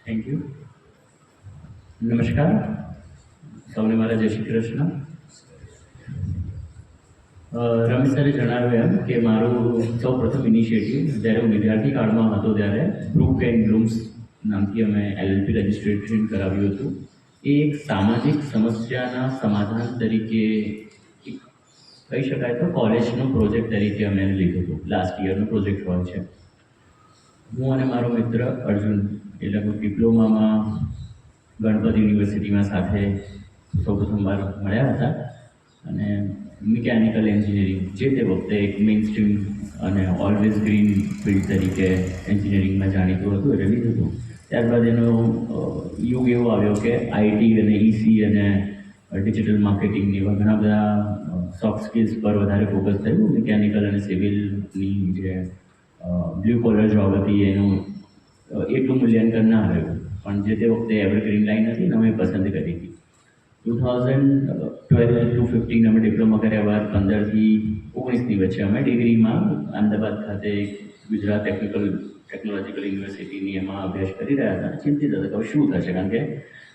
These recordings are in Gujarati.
Thank you. નમસ્કાર, સૌને મારા જય શ્રી કૃષ્ણ. રમેશ સરે જણાવ્યું એમ કે મારું સૌ પ્રથમ ઇનિશિયેટિવ જ્યારે હું વિદ્યાર્થી કાળમાં હતો ત્યારે બ્રુક એન્ડ બ્લૂમ્સ નામથી અમે એલએલપી રજિસ્ટ્રેશન કરાવ્યું હતું. એ એક સામાજિક સમસ્યાના સમાધાન તરીકે એક કહી શકાય તો કોલેજનો પ્રોજેક્ટ તરીકે અમે લીધું હતું. લાસ્ટ યરનો પ્રોજેક્ટ હોય છે. હું અને મારો મિત્ર અર્જુન એ લગભગ ડિપ્લોમામાં ગણપત યુનિવર્સિટીમાં સાથે સૌપ્રથમવાર મળ્યા હતા અને મિકેનિકલ એન્જિનિયરિંગ જે તે વખતે એક મેઇન સ્ટ્રીમ અને ઓલવેઝ ગ્રીન ફિલ્ડ તરીકે એન્જિનિયરિંગમાં જાણીતું હતું એટલે લીધું હતું. ત્યારબાદ એનો યુગ એવો આવ્યો કે આઈટી અને ઈસી અને ડિજિટલ માર્કેટિંગની એવા ઘણા બધા સોફ્ટ સ્કિલ્સ પર વધારે ફોકસ થયું. મિકેનિકલ અને સિવિલની જે બ્લુ કોલર જોબ હતી એનું એટલું મૂલ્યાંકન ના રહ્યું, પણ જે તે વખતે એવરગ્રીન લાઈન હતી ને અમે પસંદ કરી હતી. 2012-15 અમે ડિપ્લોમા કર્યા બાદ 15થી 19ની વચ્ચે અમે ડિગ્રીમાં અમદાવાદ ખાતે ગુજરાત ટેકનોલોજીકલ યુનિવર્સિટીની એમાં અભ્યાસ કરી રહ્યા હતા. ચિંતિત હતા કે હવે શું થશે, કારણ કે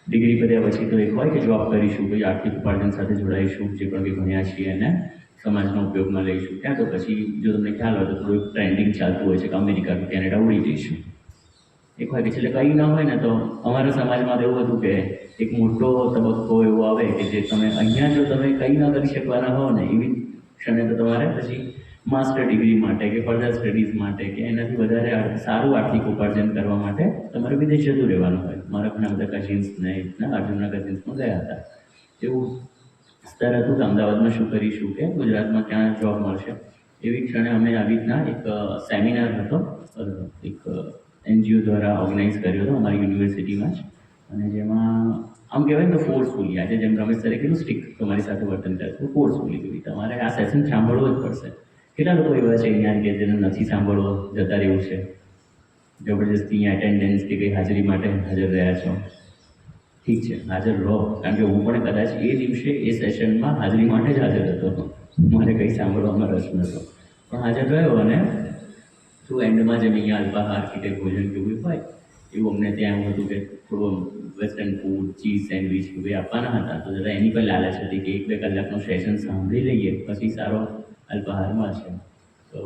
ડિગ્રી કર્યા પછી તો એક હોય કે જોબ કરીશું, કોઈ આર્થિક ઉપાર્જન સાથે જોડાઈશું, જે પણ કંઈ ભણ્યા છીએ એને સમાજના ઉપયોગમાં લઈશું. ત્યાં તો પછી જો તમને ખ્યાલ હોય તો થોડું ટ્રેન્ડિંગ ચાલતું હોય છે કે અમેરિકા કે કેનેડા ઉડી જઈશું. એક હોય કે છેલ્લે કંઈ ના હોય ને તો અમારા સમાજમાં એવું હતું કે એક મોટો તબક્કો એવો આવે કે જે તમે અહીંયા જો તમે કંઈ ન કરી શકવાના હો ને એવી ક્ષણે તો તમારે પછી માસ્ટર ડિગ્રી માટે કે ફર્ધર સ્ટડીઝ માટે કે એનાથી વધારે સારું આર્થિક ઉપાર્જન કરવા માટે તમારે વિદેશ જતું રહેવાનું હોય. મારા ઘણા બધા કઝિન્સને અર્જુનના કઝિન્સ પણ ગયા હતા. એવું સ્તર હતું કે અમદાવાદમાં શું કરીશું કે ગુજરાતમાં ક્યાં જોબ મળશે. એવી ક્ષણે અમે આવી રીતના એક સેમિનાર હતો, એક એનજીઓ દ્વારા ઓર્ગેનાઇઝ કર્યો હતો અમારી યુનિવર્સિટીમાં જ, અને જેમાં આમ કહેવાય તો ફોર્સફુલી, આજે જેમ રમેશ સરે કીધું સ્ટ્રિક્ટ તમારી સાથે વર્તન કરતું, ફોર્સફુલી કીધું તમારે આ સેશન સાંભળવો જ પડશે. કેટલા લોકો એવા છે અહીંયા કે જેને નથી સાંભળવો, જતા રહેવું છે, જબરજસ્તી અહીંયા એટેન્ડન્સ કે કંઈ હાજરી માટે હાજર રહ્યા છો. ઠીક છે, હાજર રહો, કારણ કે હું પણ કદાચ એ દિવસે એ સેશનમાં હાજરી માટે જ હાજર હતો. મારે કંઈ સાંભળવામાં રસ નહોતો, પણ હાજર રહ્યો. અને શું એન્ડમાં જેમ અહીંયા અલ્પાહાર કે કંઈ ભોજન કેવું હોય એવું અમને ત્યાં એવું હતું કે થોડું વેસ્ટર્ન ફૂડ, ચીઝ સેન્ડવિચ કે ભાઈ આપવાના હતા. તો જરા એની પર લાલચ હતી કે 1-2 કલાકનું સેશન સાંભળી લઈએ પછી સારો અલ્પાહાર મળશે. તો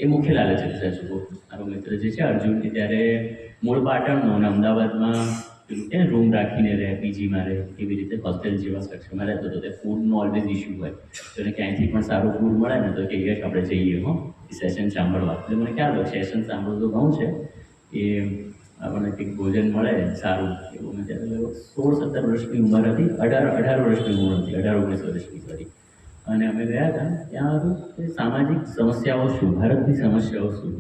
એ મુખ્ય લાલચ હતી. સાચું કહું, મારો મિત્ર જે છે અર્જુન, કે ત્યારે મૂળ પાટણનો અને અમદાવાદમાં કે રૂમ રાખીને રહે, પીજીમાં રહે, એવી રીતે હોસ્ટેલ જેવા સ્ટ્રક્ચરમાં રહેતો હતો. તે ફૂડનો ઓલવેઝ ઇસ્યુ હોય, તો એને ક્યાંયથી પણ સારું ફૂડ મળે ને તો કે યસ આપણે જઈએ હો એ સેશન સાંભળવા. એટલે મને ખ્યાલ હોય સેશન સાંભળવું તો ઘણું છે, એ આપણને કંઈક ભોજન મળે સારું એવું. મેં ત્યારે 16-17 વર્ષની ઉંમર હતી, 18 વર્ષની ઉંમર હતી, 18-19 વર્ષની સોરી. અને અમે ગયા હતા ત્યાં હતું કે સામાજિક સમસ્યાઓ શું, ભારતની સમસ્યાઓ શું.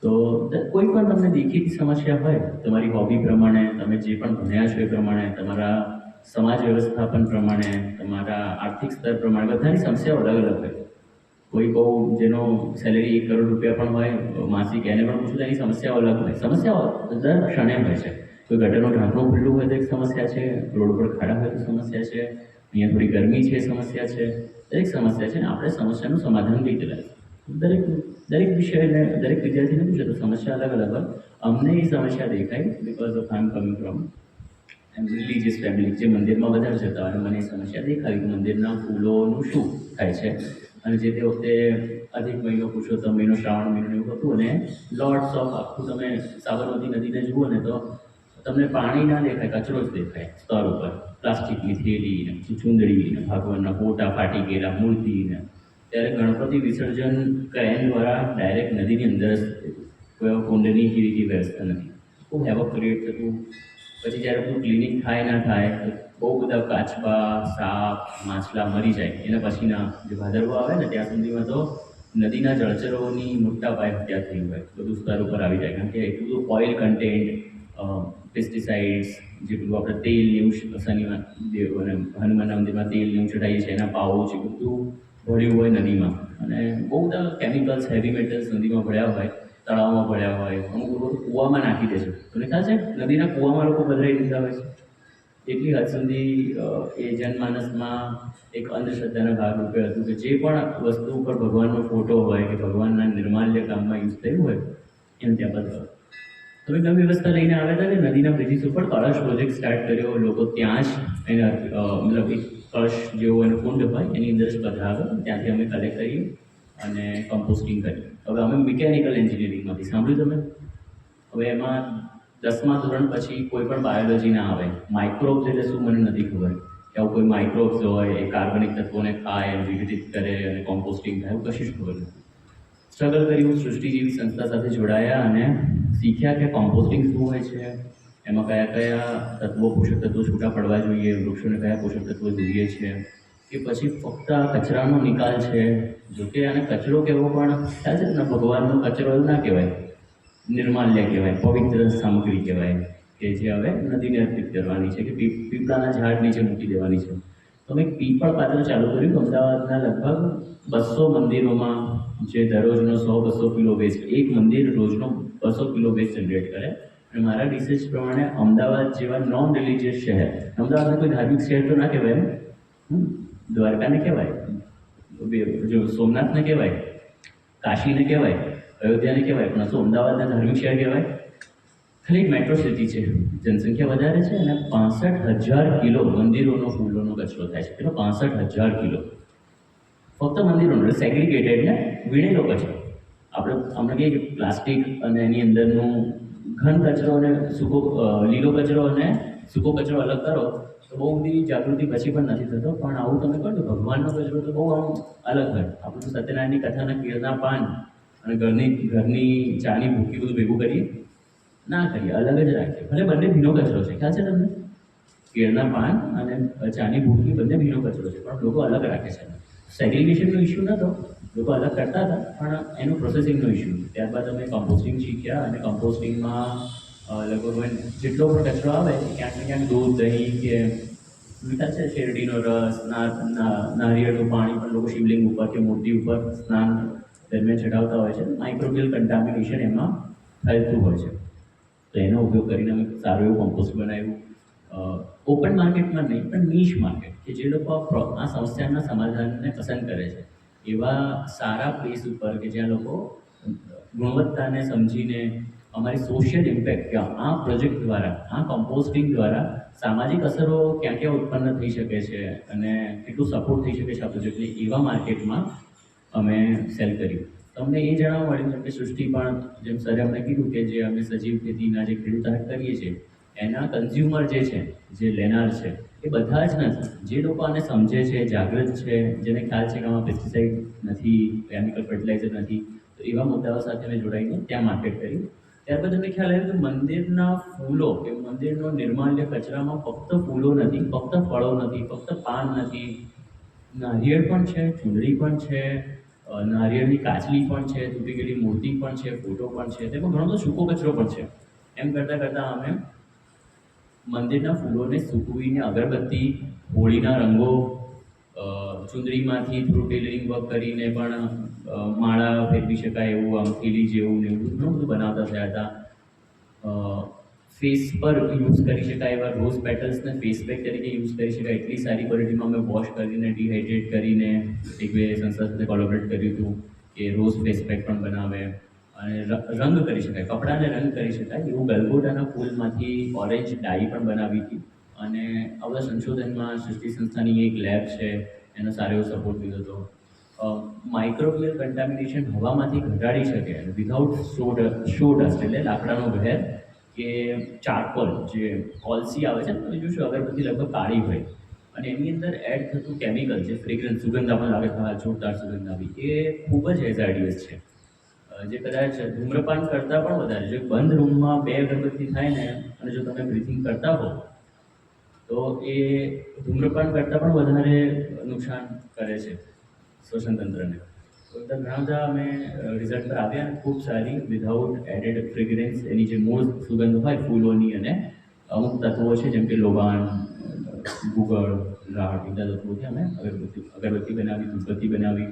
તો કોઈ પણ તમને દેખીતી સમસ્યા હોય, તમારી હોબી પ્રમાણે, તમે જે પણ ભણ્યા છો એ પ્રમાણે, તમારા સમાજ વ્યવસ્થાપન પ્રમાણે, તમારા આર્થિક સ્તર પ્રમાણે બધાની સમસ્યાઓ અલગ અલગ હોય. કોઈ બહુ જેનો સેલેરી 1 કરોડ રૂપિયા પણ હોય માસિક, એને પણ પૂછું તો એની સમસ્યાઓ અલગ હોય. સમસ્યાઓ દર ક્ષણે હોય છે. કોઈ ગટરનું ઢાંકણું ખુલ્લું હોય તો એક સમસ્યા છે, રોડ પર ખાડા હોય તો સમસ્યા છે, અહીંયા થોડી ગરમી છે સમસ્યા છે, દરેક સમસ્યા છે. ને આપણે સમસ્યાનું સમાધાન કઈ રીતે લાવીએ, દરેક વિષયને દરેક વિદ્યાર્થીને પૂછે તો સમસ્યા અલગ અલગ હોય. અમને એ સમસ્યા દેખાય because of I am coming from religious family, જે મંદિરમાં વધારે જતા હોય. મને એ સમસ્યા દેખાવી કે મંદિરના ફૂલોનું શું થાય છે. અને જે તે વખતે અધિક મહિનો, પુરુષોત્તમ મહિનો, શ્રાવણ મહિનો એવું હતું, અને લોટ્સ ઓફ આખું તમે સાબરમતી નદીને જુઓ ને તો તમને પાણી ના દેખાય, કચરો જ દેખાય સ્તર ઉપર. પ્લાસ્ટિકની થેલી ને ચૂંદડી ને ભગવાનના ફોટા ફાટી ગયેલા મૂર્તિ ને. ત્યારે ગણપતિ વિસર્જન ક્રેન દ્વારા ડાયરેક્ટ નદીની અંદર જ થતું, કોઈ કુંડની કેવી વ્યવસ્થા નથી. ખૂબ હેવક ક્રિએટ થતું. પછી જ્યારે બધું ક્લિનિક થાય ના થાય તો બહુ બધા કાચબા, સાપ, માછલા મરી જાય. એના પછીના જે ભાદરવો આવે ને ત્યાં સુધીમાં તો નદીના જળચરોની મોટા પાયે હત્યા થઈ હોય, બધું સ્તર ઉપર આવી જાય. કારણ કે એટલું બધું ઓઇલ કન્ટેન્ટ, પેસ્ટિસાઇડ્સ, જેટલું આપણે તેલ એવું શનિવાર અને હનુમાનના મંદિરમાં તેલ એવું ચડાવીએ છીએ એના પાઉચ એ બધું ભળ્યું હોય નદીમાં. અને બહુ બધા કેમિકલ્સ, હેવી મેટલ્સ નદીમાં ભળ્યા હોય, તળાવમાં ભળ્યા હોય, અમુક લોકો કૂવામાં નાખી દે છે. તમને ખ્યાલ છે નદીના કૂવામાં લોકો બદલાઈ દીધા હોય છે. એટલી હદ સુધી એ જનમાનસમાં એક અંધશ્રદ્ધાના ભાગરૂપે હતું કે જે પણ વસ્તુ ઉપર ભગવાનનો ફોટો હોય કે ભગવાનના નિર્માલ્ય કામમાં યુઝ થયું હોય એને ત્યાં બદલાવ. તમે નવી વ્યવસ્થા લઈને આવ્યા હતા કે નદીના બ્રિજીસ ઉપર કળશ પ્રોજેક્ટ સ્ટાર્ટ કર્યો, લોકો ત્યાં જ એને મતલબ એક કળશ જેવો એનો કુંડ હોય એની અંદર જ પધરાવે, ત્યાંથી અમે કલેક્ટ કરીએ અને કમ્પોસ્ટિંગ કરીએ. હવે અમે મિકેનિકલ એન્જિનિયરિંગમાંથી સાંભળ્યું તમે? હવે એમાં 10મા ધોરણ પછી કોઈ પણ બાયોલોજી ના આવે. માઇક્રોબ્સ એટલે શું મને નથી ખબર, કે આવું કોઈ માઇક્રોબ્સ હોય એ કાર્બનિક તત્વોને ખાય, વિઘટિત કરે અને કોમ્પોસ્ટિંગ થાય, એવું કશું જ ખબર નથી. સ્ટ્રગલ કર્યું, સૃષ્ટિ જેવી સંસ્થા સાથે જોડાયા અને શીખ્યા કે કોમ્પોસ્ટિંગ શું હોય છે, એમાં કયા કયા તત્વો, પોષક તત્વો છૂટા પડવા જોઈએ, વૃક્ષોને કયા પોષક તત્વો જોઈએ છે, કે પછી ફક્ત આ કચરાનો નિકાલ છે. જોકે આને કચરો કહેવો પણ ખ્યાલ છે ને, ભગવાનનો કચરો એવું ના કહેવાય, નિર્માલ્ય કહેવાય, પવિત્ર સામગ્રી કહેવાય, કે જે હવે નદીને અર્પિત કરવાની છે, કે પીપળાના ઝાડ નીચે મૂકી દેવાની છે. તો મેં પીપળ પાત્ર ચાલુ કર્યું. અમદાવાદના લગભગ 200 મંદિરોમાં જે દરરોજનો 100-200 કિલો વેસ્ટ, એક મંદિર રોજનો 200 કિલો વેસ્ટ જનરેટ કરે. અને મારા રિસર્ચ પ્રમાણે અમદાવાદ જેવા નોન રિલિજિયસ શહેર, અમદાવાદને કોઈ ધાર્મિક શહેર તો ના કહેવાય, દ્વારકાને કહેવાય, જો સોમનાથને કહેવાય, કાશીને કહેવાય, અયોધ્યાને કહેવાય, પણ શું અમદાવાદને ધાર્મિક શહેર કહેવાય? ખાલી મેટ્રો સિટી છે, જનસંખ્યા વધારે છે અને 65,000 કિલો મંદિરોનો ફૂલોનો કચરો થાય છે. એટલે 65,000 કિલો ફક્ત મંદિરોનો, સેગ્રિગેટેડ ને વીણેલો કચરો. આપણે હમણાં કહીએ કે પ્લાસ્ટિક અને એની અંદરનું ઘન કચરો અને લીલો કચરો અને સૂકો કચરો અલગ કરો તો બહુ બધી જાગૃતિ પછી પણ નથી થતો. પણ આવું તમે કહો તો ભગવાનનો કચરો તો બહુ આમ અલગ હોય. આપણે તો સત્યનારાયણની કથાના કેળના પાન અને ઘરની ચાની ભૂકી બધું ભેગું કરીએ ના કરીએ, અલગ જ રાખીએ. ભલે બંને ભીનો કચરો છે, ખ્યાલ છે તમને? કેળના પાન અને ચાની ભૂકી બંને ભીનો કચરો છે, પણ લોકો અલગ રાખે છે. સેગ્રિગેશનનો ઇસ્યુ નહોતો, લોકો અલગ કરતા હતા, પણ એનું પ્રોસેસિંગનો ઇસ્યુ. ત્યારબાદ અમે કમ્પોસ્ટિંગ શીખ્યા અને કમ્પોસ્ટિંગમાં લગભગ જેટલો પણ કચરો આવે ક્યાંક ને ક્યાંક દૂધ, દહીં કે મીઠા છે, શેરડીનો રસ, નારિયેળનું પાણી પણ લોકો શિવલિંગ ઉપર કે મૂર્તિ ઉપર સ્નાન દરમિયાન ચડાવતા હોય છે. માઇક્રોબિયલ કન્ટામિનેશન એમાં થતું હોય છે. તો એનો ઉપયોગ કરીને અમે સારું એવું કમ્પોસ્ટ બનાવ્યું. ઓપન માર્કેટમાં નહીં, પણ નીશ માર્કેટ, કે જે લોકો આ સમસ્યાના સમાધાનને પસંદ કરે છે એવા સારા પ્લેસ ઉપર, કે જ્યાં લોકો ગુણવત્તાને સમજીને અમારી સોશિયલ ઇમ્પેક્ટ, કે આ પ્રોજેક્ટ દ્વારા, આ કમ્પોસ્ટિંગ દ્વારા સામાજિક અસરો ક્યાં ક્યાં ઉત્પન્ન થઈ શકે છે અને કેટલું સપોર્ટ થઈ શકે છે આ પ્રોજેક્ટને, એવા માર્કેટમાં અમે સેલ કર્યું. તમને એ જાણવા મળ્યું કે સૃષ્ટિ પણ, જેમ સરે અમને કીધું કે જે અમે સજીવ ખેતીના જે ખેડૂત કરીએ છીએ એના કન્ઝ્યુમર જે છે, જે લેનાર છે, એ બધા જ નથી. જે લોકો આને સમજે છે, જાગૃત છે, જેને ખ્યાલ છે કે આમાં પેસ્ટિસાઇડ નથી, કેમિકલ ફર્ટિલાઇઝર નથી, તો એવા મુદ્દાઓ સાથે મેં જોડાઈને ત્યાં માર્કેટ કર્યું. ત્યારબાદ અમને ખ્યાલ આવ્યો કે મંદિરના ફૂલો, કે મંદિરનો નિર્માલ્ય કચરામાં ફક્ત ફૂલો નથી, ફક્ત ફળો નથી, ફક્ત પાન નથી, નારિયેળ પણ છે, ચૂંદડી પણ છે, નારિયેળની કાચલી પણ છે, તૂટી ગયેલી મૂર્તિ પણ છે, ફોટો પણ છે, તેમાં ઘણો બધો સૂકો કચરો પણ છે. એમ કરતાં કરતાં અમે મંદિરના ફૂલોને સૂકવીને અગરબત્તી, હોળીના રંગો, ચુંદડીમાંથી થોડું ટેલરિંગ વર્ક કરીને પણ માળા ફેરવી શકાય એવું, આમ થેલી જેવું ને એવું ઘણું બધું બનાવતા થયા હતા. ફેસ પર યુઝ કરી શકાય એવા રોઝ પેટલ્સને ફેસ પેક તરીકે યુઝ કરી શકાય એટલી સારી ક્વોલિટીમાં અમે વોશ કરીને, ડિહાઇડ્રેટ કરીને એક બે સંસ્થા સાથે કોલોબરેટ કર્યું હતું કે રોઝ ફેસ પેક પણ બનાવે અને રંગ કરી શકાય, કપડાને રંગ કરી શકાય એવું ગલગોટાના ફૂલમાંથી ઓરેન્જ ડાઈ પણ બનાવી હતી. અને આવા સંશોધનમાં સૃષ્ટિ સંસ્થાની એક લેબ છે, એનો સારો એવો સપોર્ટ લીધો હતો. માઇક્રોબિયલ કન્ટામિનેશન હવામાંથી ઘટાડી શકે વિધાઉટ શો ડસ્ટ, એટલે લાકડાનો ઘેર કે ચારકોલ, જે કોલસી આવે છે ને, તમે જોશો અગરબત્તી લગભગ કાળી હોય અને એની અંદર એડ થતું કેમિકલ, જે ફ્રેગ્રન્સ, સુગંધ આપણને લાગે કે જોરદાર સુગંધ આવી, એ ખૂબ જ હેઝાર્ડિયસ છે. જે કદાચ ધૂમ્રપાન કરતાં પણ વધારે, જો બંધ રૂમમાં 2 અગરબત્તી થાય ને અને જો તમે બ્રીથિંગ કરતા હો તો એ ધૂમ્રપાન કરતાં પણ વધારે નુકસાન કરે છે શ્વસન તંત્રને. તો ઘણા બધા અમે રિઝલ્ટ પર આવ્યા અને ખૂબ સારી વિધાઉટ એડેડ ફ્રેગ્રન્સ, એની જે મૂળ સુગંધ હોય ફૂલોની અને અમુક તત્વો છે જેમ કે લોબાન, ગુગળ, રાડ, બધા તત્વોથી અમે અગરબત્તી બનાવી, ધૂપબત્તી બનાવી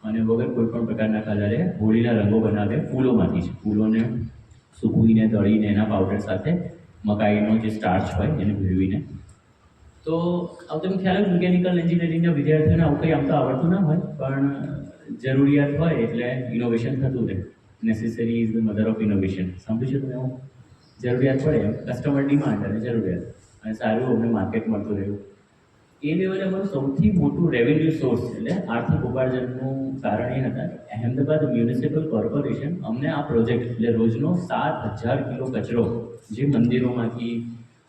અને વગર કોઈ પણ પ્રકારના કલરે હોળીના રંગો બનાવ્યા ફૂલોમાંથી જ. ફૂલોને સૂકવીને, દળીને એના પાવડર સાથે મકાઈનો જે સ્ટાર્ચ હોય એને ભેળવીને. તો આવું તમને ખ્યાલ આવે, મિકેનિકલ એન્જિનિયરિંગના વિદ્યાર્થીઓને આવું કંઈ આમ તો આવડતું ના હોય, પણ જરૂરિયાત હોય એટલે ઇનોવેશન થતું રહે. Necessary is the mother of innovation. સાંભળ્યું છે તમે આવું? જરૂરિયાત પડે એમ કસ્ટમર ડિમાન્ડ અને જરૂરિયાત અને સારું અમને માર્કેટ મળતું રહ્યું. એ લેવલે અમારું સૌથી મોટું રેવન્યુ સોર્સ એટલે આર્થિક ઉપાર્જનનું કારણ એ હતા કે અહેમદાબાદ મ્યુનિસિપલ કોર્પોરેશન અમને આ પ્રોજેક્ટ એટલે રોજનો 7,000 કિલો કચરો જે મંદિરોમાંથી,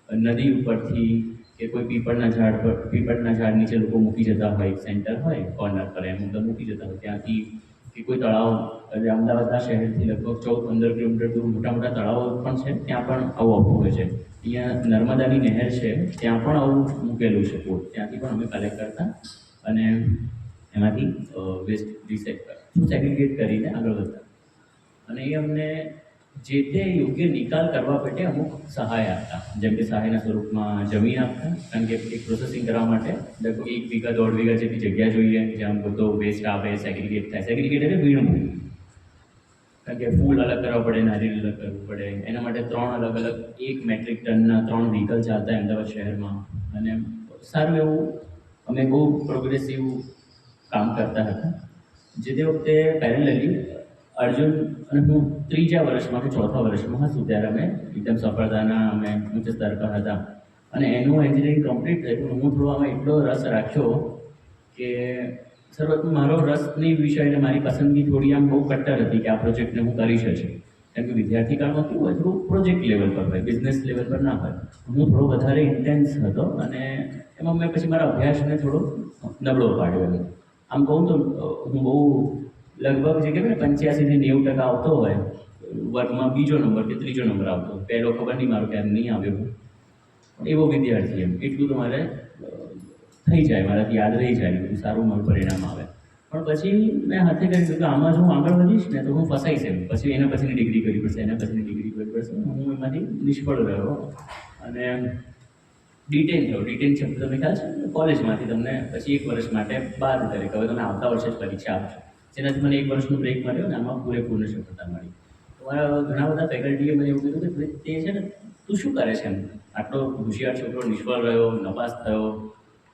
નદી ઉપરથી કે કોઈ પીપળના ઝાડ નીચે લોકો મૂકી જતા હોય, સેન્ટર હોય કોર્નર પર એમ અંદર મૂકી જતા હોય, ત્યાંથી કે કોઈ તળાવ, એટલે અમદાવાદના શહેરથી લગભગ 14-15 કિલોમીટર દૂર મોટા મોટા તળાવો પણ છે, ત્યાં પણ આવું આવતું હોય છે. અહીંયા નર્મદાની નહેર છે, ત્યાં પણ આવું મૂકેલું છે પોટ, ત્યાંથી પણ અમે કલેક્ટ કરતા અને એમાંથી વેસ્ટ સેગ્રિગેટ કરીને આગળ વધતા. અને એ અમને જે તે યોગ્ય નિકાલ કરવા માટે અમુક સહાય આપતા, જેમ કે સહાયના સ્વરૂપમાં જમીન આપતા, કારણ કે એક પ્રોસેસિંગ કરવા માટે લગભગ 1 વીઘા 1.5 વીઘા જેટલી જગ્યા જોઈએ, જ્યાં બધો વેસ્ટ આવે, સેગ્રિગેટ થાય. સેગ્રિગેટ એટલે વીણવું, કારણ કે ફૂલ અલગ કરવા પડે, નારિયેળ અલગ કરવું પડે, એના માટે 3 અલગ અલગ 1 મેટ્રિક ટનના 3 વ્હીકલ ચાલતા અમદાવાદ શહેરમાં. અને સારું એવું અમે બહુ પ્રોગ્રેસિવ કામ કરતા હતા. જે તે વખતે પેરેલલી અર્જુન અને હું 3જા વર્ષમાં કે 4થા વર્ષમાં હતું ત્યારે અમે એકદમ સફળતાના અમે ઉચ્ચ સ્તર પર હતા. અને એનું એન્જિનિયરિંગ કમ્પ્લીટ થયું. હું થોડો આમાં એટલો રસ રાખ્યો કે શરૂઆતમાં મારો રસની વિષય અને મારી પસંદગી થોડી આમ બહુ કટ્ટર હતી કે આ પ્રોજેક્ટને હું કરી શકું. કેમ કે વિદ્યાર્થી કાળમાં કેવું હોય, થોડું પ્રોજેક્ટ લેવલ પર હોય, બિઝનેસ લેવલ પર ના હોય. હું થોડો વધારે ઇન્ટેન્સ હતો અને એમાં મેં પછી મારા અભ્યાસને થોડો નબળો પાડ્યો એમ. આમ કહું તો હું બહુ લગભગ જે કહેવાય ને 85-90% આવતો હોય, વર્ગમાં 2જો નંબર કે 3જો નંબર આવતો, પહેલો ખબર નહીં મારો ક્યારે નહીં આવ્યો, એવો વિદ્યાર્થી એમ. એટલું તો મારે થઈ જાય, મારાથી યાદ રહી જાય, બધું સારું મારું પરિણામ આવે. પણ પછી મેં હાથે કરી કે આમાં જો હું આગળ વધીશ ને તો હું ફસાઈશ એમ. પછી એના પછીની ડિગ્રી કરવી પડશે, એના પછીની ડિગ્રી કરવી પડશે. હું એમાંથી નિષ્ફળ રહ્યો અને ડિટેન થયો. ડિટેન શબ્દ તમને ખ્યાલ છે? કોલેજમાંથી તમને પછી 1 વર્ષ માટે બાદ કરે કે હવે તમે આવતા વર્ષે જ પરીક્ષા આપશો, જેનાથી મને 1 વર્ષનો બ્રેક મળ્યો ને આમાં પૂરેપૂર્ણ સફળતા મળી. તો મારા ઘણા બધા ફેકલ્ટીએ મને એવું કીધું કે તે છે ને, તું શું કરે છે એમ? આટલો હોશિયાર છોકરો નિષ્ફળ રહ્યો, નપાસ થયો,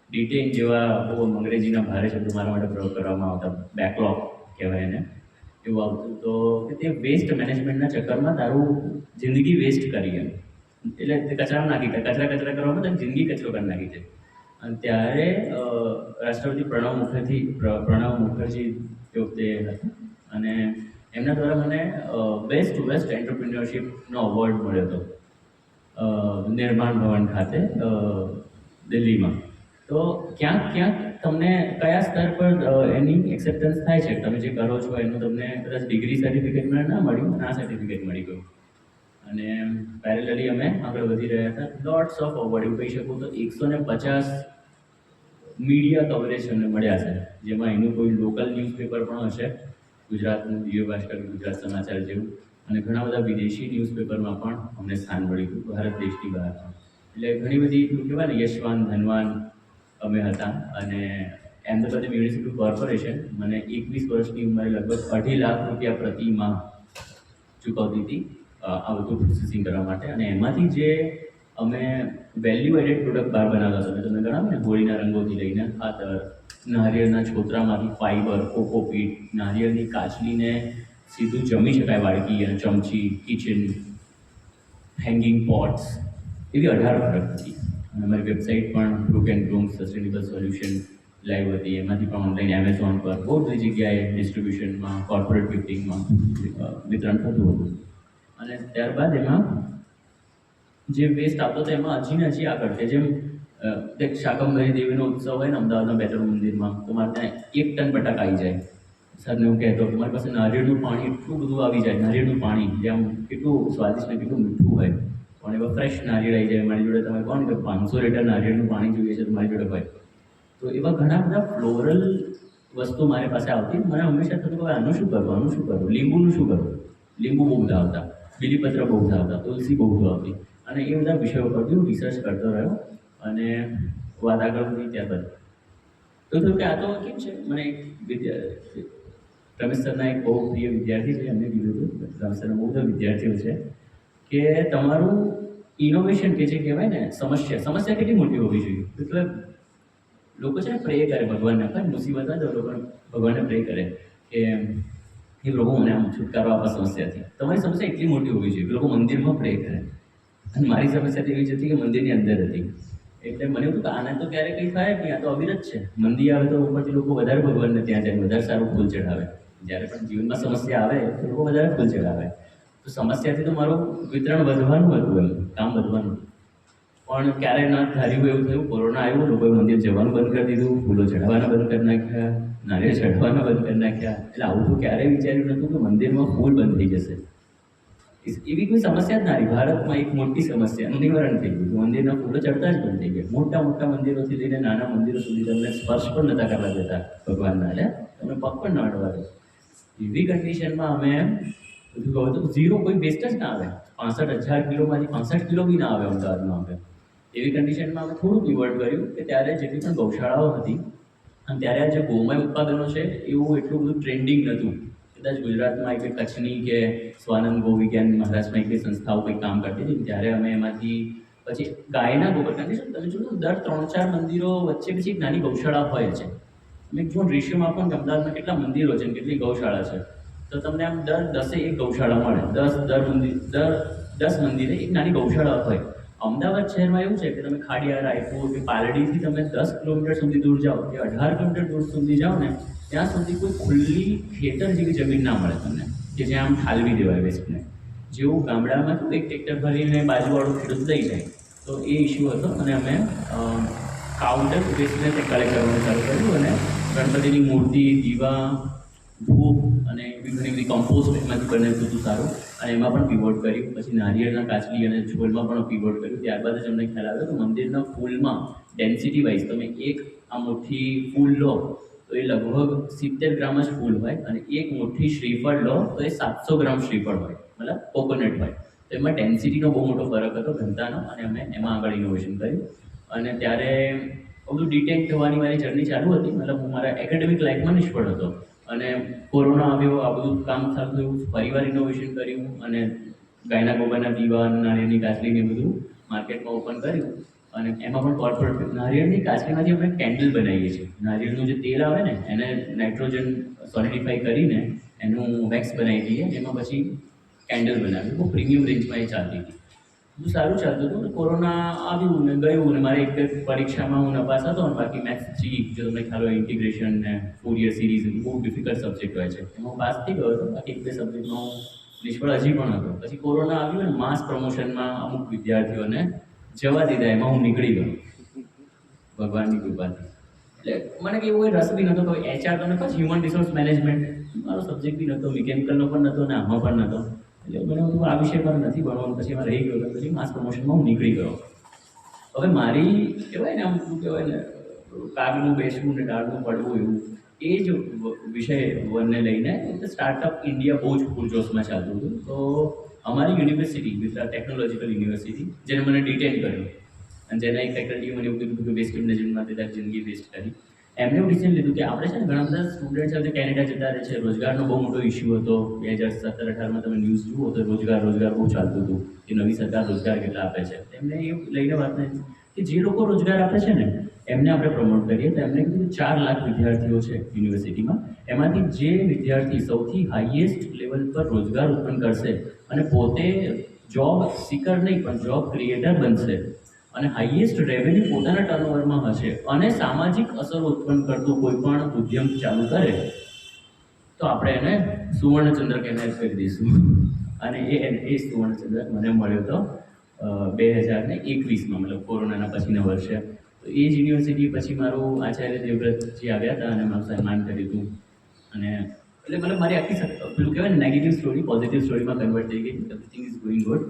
ડિટેન જેવા બહુ અંગ્રેજીના ભારે શબ્દો મારા માટે પ્રયોગ કરવામાં આવતા, બેકલોગ કહેવાય એને, એવું આવતું. તો કે તે વેસ્ટ મેનેજમેન્ટના ચક્કરમાં તારું જિંદગી વેસ્ટ કરી એમ. એટલે તે કચરામાં નાખી દે, કચરા કરવામાં તારી જિંદગી કચરો કરી નાખી છે. અને ત્યારે રાષ્ટ્રપતિ પ્રણવ મુખર્જી તે વખતે હતા અને એમના દ્વારા મને બેસ્ટ વેસ્ટ એન્ટરપ્રિન્યોરશિપનો અવોર્ડ મળ્યો હતો નિર્માણ ભવન ખાતે દિલ્હીમાં. તો ક્યાંક તમને કયા સ્તર પર એની એક્સેપ્ટન્સ થાય છે, તમે જે કરો છો એનું તમને કદાચ ડિગ્રી સર્ટિફિકેટ મને ના મળ્યું, આ સર્ટિફિકેટ મળી ગયું. અને પેરેલલી અમે આગળ વધી રહ્યા હતા. લોટ્સ ઓફ અવોર્ડ એવું કહી શકું તો 150 મીડિયા કવરેજ અમને મળ્યા છે, જેમાં એનું કોઈ લોકલ ન્યૂઝપેપર પણ હશે, ગુજરાતનું દિવ્ય ભાસ્કર, ગુજરાત સમાચાર જેવું, અને ઘણા બધા વિદેશી ન્યૂઝપેપરમાં પણ અમને સ્થાન મળ્યું હતું, ભારત દેશની બહાર પણ. એટલે ઘણી બધી એટલું કહેવાય ને યશવાન ધનવાન અમે હતા. અને અમદાવાદ મ્યુનિસિપલ કોર્પોરેશન મને 21 વર્ષની ઉંમરે લગભગ 2.5 લાખ રૂપિયા પ્રતિ માહ ચૂકવતી હતી આ બધું પ્રોસેસિંગ કરવા માટે. અને એમાંથી જે અમે વેલ્યુ એડેડ પ્રોડક્ટ બહાર બનાવતા હતા, તમે ગણાવો ને, હોળીના રંગોથી લઈને ખાતર, નારિયેળના છોતરામાંથી ફાઈબર, કોકોપીટ, નારિયેળની કાચલીને સીધું જમી શકાય વાડકી અને ચમચી, કિચન, હેંગિંગ પોટ્સ, એવી 18 પ્રોડક્ટ હતી. અને અમારી વેબસાઇટ પણ brook and broom sustainable solution live હતી. એમાંથી પણ ઓનલાઈન એમેઝોન પર બહુ બધી જગ્યાએ ડિસ્ટ્રીબ્યુશનમાં, કોર્પોરેટ ગિફ્ટિંગમાં વિતરણ થતું હતું. અને ત્યારબાદ એમાં જે વેસ્ટ આવતો હતો એમાં હજી ને હજી આગળ કે જેમ શાકંભરી દેવીનો ઉત્સવ હોય ને અમદાવાદના બેતરુ મંદિરમાં, તો મારે ત્યાં 1 ટન બટાકા આવી જાય. સરને હું કહેતો કે મારી પાસે નારિયેળનું પાણી એટલું બધું આવી જાય, નારિયેળનું પાણી જેમ કેટલું સ્વાદિષ્ટ ને કેટલું મીઠું હોય, પણ એવા ફ્રેશ નારિયેળ આવી જાય મારી જોડે. તમે કહો ને કે 500 લીટર નારિયેળનું પાણી જોઈએ છે તો મારી જોડે હોય. તો એવા ઘણા બધા ફ્લોરલ વસ્તુ મારી પાસે આવતી. મને હંમેશા થતું કે આનું શું કરવું, લીંબુનું શું કરવું. લીંબુ બહુ બધા આવતા, બીલીપત્ર બહુ બધા આવતા, તુલસી બહુ બધું આવતી. અને એ બધા વિષયો પરથી હું રિસર્ચ કરતો રહ્યો અને વાત આગળ વધી. ત્યારબાદ તો થયું કે આ તો કેમ છે, મને રમેશ સરના એક બહુ પ્રિય વિદ્યાર્થી છે, એમને કીધું હતું, રમેશ સરના બહુ બધા વિદ્યાર્થીઓ છે, કે તમારું ઇનોવેશન કે જે કહેવાય ને, સમસ્યા કેટલી મોટી હોવી જોઈએ. એટલે લોકો છે ને પ્રે કરે ભગવાનને, પણ મુસીબત હોય તો લોકો ભગવાનને પ્રે કરે કે એ પ્રભુ મને આમ છુટકારો આપવા સમસ્યાથી. તમારી સમસ્યા એટલી મોટી હોવી જોઈએ કે લોકો મંદિરમાં પ્રે કરે અને મારી સમસ્યા તો એવી જ હતી કે મંદિરની અંદર હતી. એટલે મને એવું હતું કે આને તો ક્યારે કંઈ થાય જ નહીં, આ તો અવિરત છે. મંદિર આવે તો ઉપરથી લોકો વધારે ભગવાનને ત્યાં જાય, વધારે સારું ફૂલ ચઢાવે. જ્યારે પણ જીવનમાં સમસ્યા આવે તો લોકો વધારે ફૂલ ચઢાવે. તો સમસ્યાથી તો મારું વિતરણ વધવાનું હતું, એમ કામ વધવાનું. પણ ક્યારેય ના ધાર્યું એવું થયું, કોરોના આવ્યો, લોકોએ મંદિર જવાનું બંધ કરી દીધું, ફૂલો ચઢાવવાના બંધ કરી નાખ્યા, નારિયેળ ચઢાવવાના બંધ કરી નાખ્યા. એટલે આવું તો ક્યારેય વિચાર્યું નહોતું કે મંદિરમાં ફૂલ બંધ થઈ જશે. એવી કોઈ સમસ્યા જ ના રહી. ભારતમાં એક મોટી સમસ્યાનું નિવારણ થઈ ગયું. મંદિરના ફૂલો ચડતા જ બંધ થઈ ગયા. મોટા મોટા મંદિરોથી લઈને નાના મંદિરો સુધી તમને સ્પર્શ પણ નતા કરવા દેતા ભગવાનના. એટલે તમને પગ પણ ના અડવા દે. એવી કન્ડિશનમાં અમે બધું કહું તો ઝીરો, કોઈ વેસ્ટ જ ના આવે. 65,000 કિલોમાંથી 65 કિલો બી ના આવે અમદાવાદમાં આવે. એવી કન્ડિશનમાં અમે થોડું પીવટ કર્યું કે ત્યારે જેટલી પણ ગૌશાળાઓ હતી અને ત્યારે આ જે ગોમય ઉત્પાદનો છે એવું એટલું બધું ટ્રેન્ડિંગ નહોતું. કદાચ ગુજરાતમાં એક કચ્છની કે સ્વાનંદ ગો વિજ્ઞાન મહારાષ્ટ્રમાં એક સંસ્થાઓ કંઈક કામ કરતી હતી. ત્યારે અમે એમાંથી પછી ગાયના ગોબર કન્ડિશન તમે જોયું દર 3-4 મંદિરો વચ્ચે પછી એક નાની ગૌશાળા હોય છે. તમે જો રેશિયોમાં પણ અમદાવાદમાં કેટલા મંદિરો છે, કેટલી ગૌશાળા છે, તો તમને આમ દર 10 એક ગૌશાળા મળે. 10 મંદિરે એક નાની ગૌશાળા હોય. અમદાવાદ શહેરમાં એવું છે કે તમે ખાડિયા, રાયપુર કે પાલડીથી તમે 10 કિલોમીટર સુધી દૂર જાઓ કે 18 કિલોમીટર દૂર સુધી જાઓ ને, ત્યાં સુધી કોઈ ખુલ્લી ખેતર જેવી જમીન ના મળે તમને, કે જ્યાં આમ ઠાલવી દેવાય વેસ્ટને. જેવું ગામડામાં તો એક ટ્રેક્ટર ભરીને બાજુવાળો ખેડૂત લઈ જાય, તો એ ઇસ્યુ હતો. અને અમે કાઉન્ટર વેસ્ટને કલેક્ટ કરવાનું ચાલુ કર્યું અને ગણપતિની મૂર્તિ, દીવા, ધૂપ અને એવી ઘણી બધી કમ્પોસ્ટ એમાંથી બનાવ્યું હતું સારું. અને એમાં પણ પીવોટ કર્યું. પછી નારિયેળના કાચલી અને છોલમાં પણ પીવોટ કર્યું. ત્યારબાદ જ અમને ખ્યાલ આવ્યો કે મંદિરના ફૂલમાં ડેન્સિટી વાઇઝ તમે એક આ મુઠ્ઠી ફૂલ લો તો એ લગભગ 70 ગ્રામ જ ફૂલ હોય, અને એક મુઠ્ઠી શ્રીફળ લો તો એ 700 ગ્રામ શ્રીફળ હોય, મતલબ કોકોનટ હોય. તો એમાં ડેન્સિટીનો બહુ મોટો ફરક હતો ઘનતાનો, અને અમે એમાં આગળ ઇનોવેશન કર્યું. અને ત્યારે બધું ડિટેક્ટ થવાની મારી જર્ની ચાલુ હતી. મતલબ હું મારા એકેડેમિક લાઈફમાં નિષ્ફળ હતો અને કોરોના આવ્યો, આ બધું કામ ચાલુ થયું, ફરીવાર ઇનોવેશન કર્યું અને ગાયના ગોબરના દીવા, નારિયેળની કાચલીને બધું માર્કેટમાં ઓપન કર્યું. અને એમાં પણ કોર્પોરેટ નારિયેળની કાચલીમાંથી અમે કેન્ડલ બનાવીએ છીએ. નારિયેળનું જે તેલ આવે ને એને નાઇટ્રોજન સોલિડિફાઈ કરીને એનું વેક્સ બનાવી દઈએ, એમાં પછી કેન્ડલ બનાવ્યું. બહુ પ્રીમિયમ રેન્જમાં એ ચાલતી હતી, બહુ સારું ચાલતું હતું. કોરોના આવ્યું ને ગયું, ને મારે એક પરીક્ષામાં હું નપાસ હતો, અને બાકી મેથ્સ 3 જો તમને ખ્યાલ હોય, ઇન્ટિગ્રેશન ને ફોરિયર સિરીઝ બહુ ડિફિકલ્ટ સબ્જેક્ટ હોય છે, એમાં પાસ થઈ ગયો હતો. બાકી 1-2 સબ્જેક્ટમાં નિષ્ફળ હજી પણ હતો. પછી કોરોના આવ્યું ને માસ પ્રમોશનમાં અમુક વિદ્યાર્થીઓને જવા દીધા, એમાં હું નીકળી ગયો ભગવાનની કૃપાથી. એટલે મને કંઈ એવો રસ બી નહોતો. કોઈ HR તમને પછી હ્યુમન રિસોર્સ મેનેજમેન્ટ મારો સબ્જેક્ટ બી નહોતો, મિકેનિકલનો પણ નહોતો ને આમાં પણ નહોતો. એટલે મને હું આ વિષય પર નથી ભણવાનું. પછી એમાં રહી ગયો. પછી માસ પ્રમોશનમાં હું નીકળી ગયો. હવે મારી કહેવાય ને આમ શું કહેવાય ને, કાગનું બેસવું ને ડાળનું પડવું, એવું એ જ વિષયને લઈને સ્ટાર્ટઅપ ઇન્ડિયા બહુ જ પૂરજોશમાં ચાલતું હતું. તો અમારી યુનિવર્સિટી, ગુજરાત ટેકનોલોજીકલ યુનિવર્સિટી, જેને મને ડિટેન કર્યું અને જેના એક ફેકલ્ટીએ મને એવું કીધું કે વેસ્ટ મેનેજમેન્ટમાં તે તારી જિંદગી વેસ્ટ કરી, એમને એવું ડિસિઝન લીધું કે આપણે છે ને ઘણા બધા સ્ટુડન્ટ છે કેનેડા જતા રહે છે. રોજગારનો બહુ મોટો ઇસ્યુ હતો. 2017-18માં તમે ન્યૂઝ જુઓ તો રોજગાર બહુ ચાલતું હતું કે નવી સરકાર રોજગાર કેટલા આપે છે. એમને એ લઈને વાત નથી કે જે લોકો રોજગાર આપે છે ને એમને આપણે પ્રમોટ કરીએ. તો એમને કીધું 4 લાખ વિદ્યાર્થીઓ છે યુનિવર્સિટીમાં, એમાંથી જે વિદ્યાર્થી સૌથી હાઈએસ્ટ લેવલ પર રોજગાર ઉત્પન્ન કરશે અને પોતે જોબ સિકર નહીં પણ જોબ ક્રિએટર બનશે અને હાઈએસ્ટ રેવન્યુ પોતાના ટર્નઓવરમાં હશે અને સામાજિક અસર ઉત્પન્ન કરતું કોઈ પણ ઉદ્યમ ચાલુ કરે તો આપણે એને સુવર્ણચંદ્રક એનાયત કરી દઈશું. અને એ સુવર્ણચંદ્રક મને મળ્યો હતો 2021માં, મતલબ કોરોનાના પછીના વર્ષે. તો એ જ યુનિવર્સિટી પછી મારું આચાર્ય દેવવ્રતજી આવ્યા હતા અને મારું સન્માન કર્યું હતું. અને એટલે મતલબ મારી આખી પેલું કહેવાય ને નેગેટિવ સ્ટોરી પોઝિટિવ સ્ટોરીમાં કન્વર્ટ થઈ ગઈ. Everything is going good.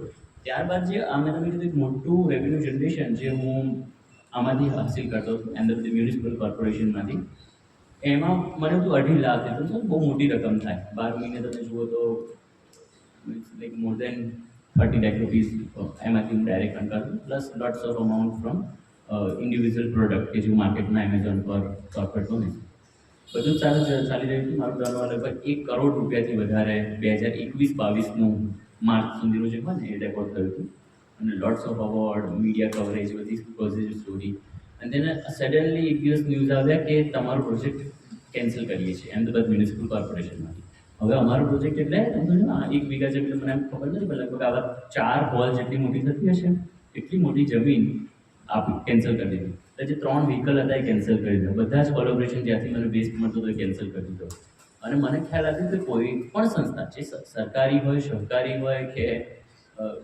ત્યારબાદ જે મેં તમને કીધું એક મોટું રેવન્યુ જનરેશન જે હું આમાંથી હાસિલ કરતો હતો અમદાવાદ મ્યુનિસિપલ કોર્પોરેશનમાંથી, એમાં મને હતું 2.5 લાખ હતું. સર બહુ મોટી રકમ થાય. 12 મહિને તમે જુઓ તો લાઈક મોર દેન 30 લાખ રૂપીઝ એમાંથી હું ડાયરેક્ટ અર્ન કરતો, plus lots of amount from individual product કે જે માર્કેટમાં એમેઝોન પર કોર્પોરેટ બને. બધું સારું ચાલી રહ્યું હતું. મારું ટર્નઓવર લગભગ 1 કરોડ રૂપિયાથી વધારે 2021-22નું માર્ચ સુધીનું જે હોય ને એ રેકોર્ડ થયું હતું. અને lots of award, media coverage, બધી પોઝિટિવ સ્ટોરી. અને તેને સડનલી એક દિવસ ન્યૂઝ આવ્યા કે તમારો પ્રોજેક્ટ કેન્સલ કરીએ છીએ અમદાવાદ મ્યુનિસિપલ કોર્પોરેશનમાંથી. હવે અમારો પ્રોજેક્ટ એટલે તમે જો આ 1 વીઘા જમીન મને એમ ખબર નથી, પણ લગભગ આવા 4 હોલ જેટલી મોટી થતી હશે, એટલી મોટી જમીન કેન્સલ કરી દીધી. એટલે જે 3 વ્હીકલ હતા એ કેન્સલ કરી દીધા. બધા જ કોલેબોરેશન જ્યાંથી મને બેસ્ટ મળતો હતો એ કેન્સલ કરી દીધો. અને મને ખ્યાલ આવ્યો કે કોઈ પણ સંસ્થા, જે સરકારી હોય, સહકારી હોય કે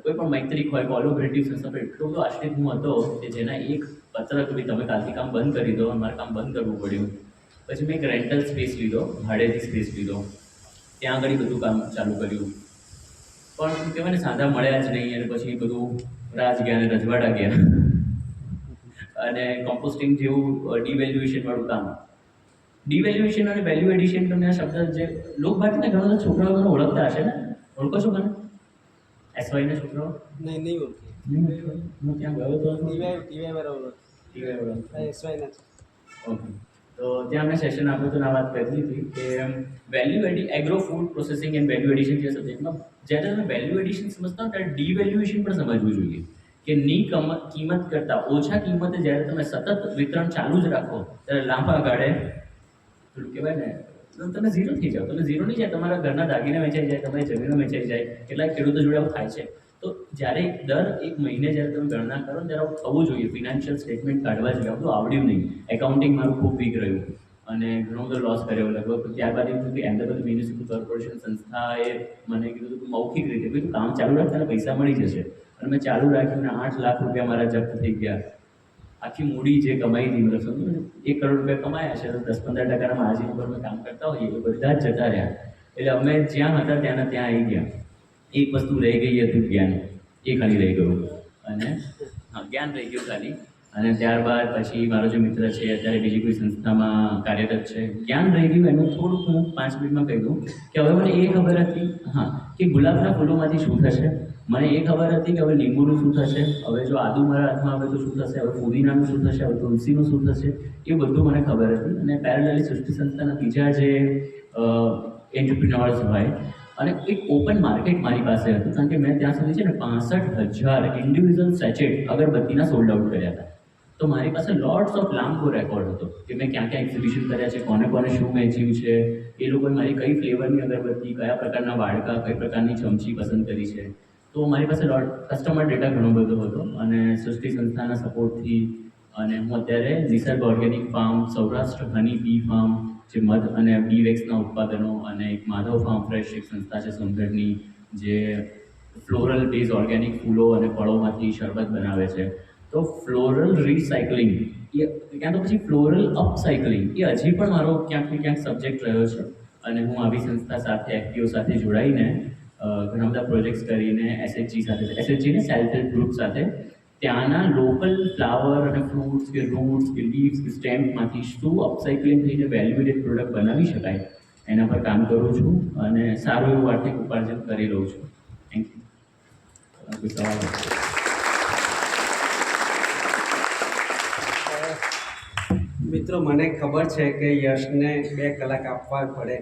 કોઈ પણ મૈત્રિક હોય, કોલોબરેટિવ સંસ્થા પર એટલો બધો આશ્રિત હું હતો કે જેના એક પત્ર કે ભાઈ તમે કાલથી કામ બંધ કરી દો, મારે કામ બંધ કરવું પડ્યું. પછી મેં એક રેન્ટલ સ્પેસ લીધો, ભાડેથી સ્પેસ લીધો, ત્યાં આગળ બધું કામ ચાલુ કર્યું. પણ કહેવાય ને સાંધા મળ્યા જ નહીં, અને પછી બધું રાજ ગયા અને રજવાડા ગયા. અને કોમ્પોસ્ટિંગ જેવું ડિવેલ્યુએશન વાળું કામ. ડિવેલ્યુએશન અને વેલ્યુ એડિશન તમને આ શબ્દ જે લોકભાષાના ઘણા બધા છોકરાઓ મને ઓળખતા હશે ને, ઓળખો છો મને? એસવાયના છોકરાઓ નહીં ઓળખી. હું ત્યાં ગયો હતો. ટીવાય બરાબર. ટીવાય એસવાયના છે. ઓકે, તો ત્યાં મેં સેશન આપ્યું હતું, આ વાત કરી હતી કે value agro food processing and value addition જે સબ્જેક્ટમાં જ્યારે તમે વેલ્યુ એડિશન સમજતા હો ત્યારે ડિવેલ્યુએશન પણ સમજવું જોઈએ કે કિંમત કરતાં ઓછા કિંમતે જ્યારે તમે સતત વિતરણ ચાલુ જ રાખો ત્યારે લાંબા ગાળે પેલું કહેવાય ને તમે ઝીરો થઈ જાઓ. તમે ઝીરો નહીં જાય, તમારા ઘરના દાગીના વેચાઈ જાય, તમારી જમીનો વેચાઈ જાય. કેટલાક ખેડૂતો જોડે આવું થાય છે. તો જ્યારે દર 1 મહિને જ્યારે તમે ગણના કરો ત્યારે આવું થવું જોઈએ. ફિનાન્શિયલ સ્ટેટમેન્ટ કાઢવા જોઈએ. આપણું આવડ્યું નહીં, એકાઉન્ટિંગ મારું ખૂબ વીક રહ્યું અને ઘણો બધો લોસ કર્યો લગભગ. ત્યારબાદ એવું થયું કે અમદાવાદ મ્યુનિસિપલ કોર્પોરેશન સંસ્થાએ મને કીધું હતું કે મૌખિક રીતે ભાઈ તું કામ ચાલુ રાખ, તને પૈસા મળી જશે. અને મેં ચાલુ રાખ્યું અને 8 લાખ રૂપિયા મારા જપ્ત થઈ ગયા. આખી મૂડી જે કમાઈ હતી, મતલબ સમજો ને 1 કરોડ રૂપિયા કમાયા છે તો 10-15% માર્જિન ઉપર અમે કામ કરતા હોઈએ એ બધા જ જતા રહ્યા. એટલે અમે જ્યાં હતા ત્યાંના ત્યાં આવી ગયા. એક વસ્તુ રહી ગઈ હતી, જ્ઞાન. એ ખાલી રહી ગયું. અને હા, જ્ઞાન રહી ગયું ખાલી. અને ત્યારબાદ પછી મારો જે મિત્ર છે અત્યારે બીજી કોઈ સંસ્થામાં કાર્યરત છે, જ્ઞાન રહી ગયું એનું થોડુંક હું 5 મિનિટમાં કહી દઉં કે હવે મને એ ખબર હતી કે ગુલાબના ફૂલોમાંથી શું થશે. મને એ ખબર હતી કે હવે લીંબુનું શું થશે, હવે જો આદુ મારા હાથમાં આવે તો શું થશે, હવે પુદીનાનું શું થશે, હવે તુલસીનું શું થશે, એ બધું મને ખબર હતી. અને પેરેલલી સૃષ્ટિ સંસ્થાના બીજા જે એન્ટરપ્રિન્યોર્સ હોય અને એક ઓપન માર્કેટ મારી પાસે હતું, કારણ કે મેં ત્યાં સુધી છે ને 65,000 ઇન્ડિવિજ્યુઅલ સેચેટ અગરબત્તીના સોલ્ડ આઉટ કર્યા હતા. તો મારી પાસે લોટ્સ ઓફ લાંબો રેકોર્ડ હતો કે મેં ક્યાં ક્યાં એક્ઝિબિશન કર્યા છે, કોને કોને શું વેચ્યું છે, એ લોકોએ મારી કઈ ફ્લેવરની અગરબત્તી, કયા પ્રકારના વાડકા, કઈ પ્રકારની ચમચી પસંદ કરી છે. તો મારી પાસે કસ્ટમર ડેટા ઘણો બધો હતો. અને સૃષ્ટિ સંસ્થાના સપોર્ટથી અને હું અત્યારે નિસર્ગ ઓર્ગેનિક ફાર્મ, સૌરાષ્ટ્ર હની બી ફાર્મ, જે મધ અને બી વેક્સના ઉત્પાદનો, અને એક માધવ ફાર્મ ફ્રેશ એક સંસ્થા છે સોનગઢની, જે ફ્લોરલ બેઝ ઓર્ગેનિક ફૂલો અને ફળોમાંથી શરબત બનાવે છે. તો ફ્લોરલ રિસાયકલિંગ એ ક્યાં તો પછી ફ્લોરલ અપસાયકલિંગ એ હજી પણ મારો ક્યાંક ને ક્યાંક સબ્જેક્ટ રહ્યો છે. અને હું આવી સંસ્થા સાથે, એફપીઓ સાથે જોડાઈને ઘણા બધા પ્રોજેક્ટ્સ કરીને એસએચજી ને સેલ્ફ હેલ્પ ગ્રુપ સાથે ત્યાંના લોકલ ફ્લાવર અને ફ્રૂટ્સ કે રૂટ્સ કે લીવ્સ કે સ્ટેમ્પમાંથી શું અપસાયકલિંગ થઈને વેલ્યુએટેડ પ્રોડક્ટ બનાવી શકાય એના પર કામ કરું છું અને સારું એવું આર્થિક ઉપાર્જન કરી લઉં છું. Thank you. સવાલ મિત્રો, મને ખબર છે કે યશને 2 કલાક આપવા પડે,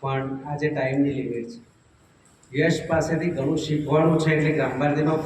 પણ આજે ટાઈમની લિમિટ છે. યશ પાસેથી ઘણું શીખવાનું છે, એટલે ગ્રામ ભારતીમાં